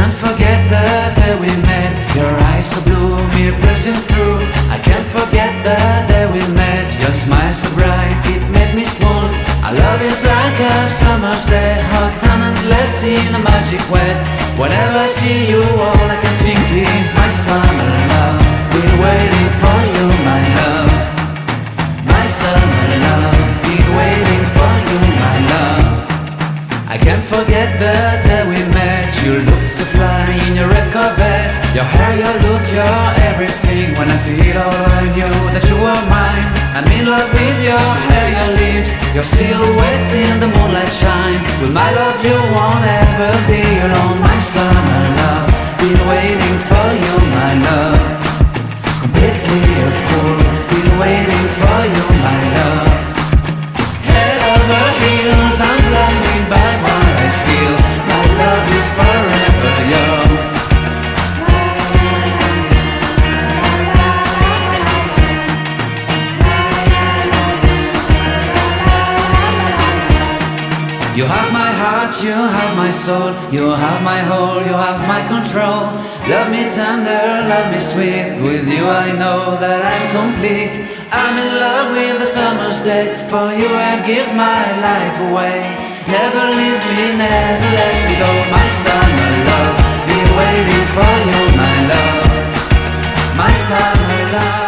can't forget the day we met. Your eyes so blue, me piercing through. I can't forget the day we met. Your smile so bright, it made me swoon. Our love is like a summer's day, hot and endless in a magic way. Whenever I see you, all I can think is my summer love. Been waiting for you, my love. My summer love. Been waiting for you, my love. I can't forget the day we met. You looked so fly in your red Corvette. Your hair, your look, your everything. When I see it all, I knew that you were mine. I'm in love with your hair, your lips, your silhouette in the moonlight shine. With my love you won't ever be alone. My summer love, been waiting for you, my love. Completely a fool, been waiting for you, my love. Head over heels, I'm blinded by what I feel. My love is forever yours. You have my heart, you have my soul. You have my whole, you have my control. Love me tender, love me sweet. With you I know that I'm complete. I'm in love with the summer's day. For you I'd give my life away. Never leave me, never let me go. My summer love, be waiting for you, my love. My summer love.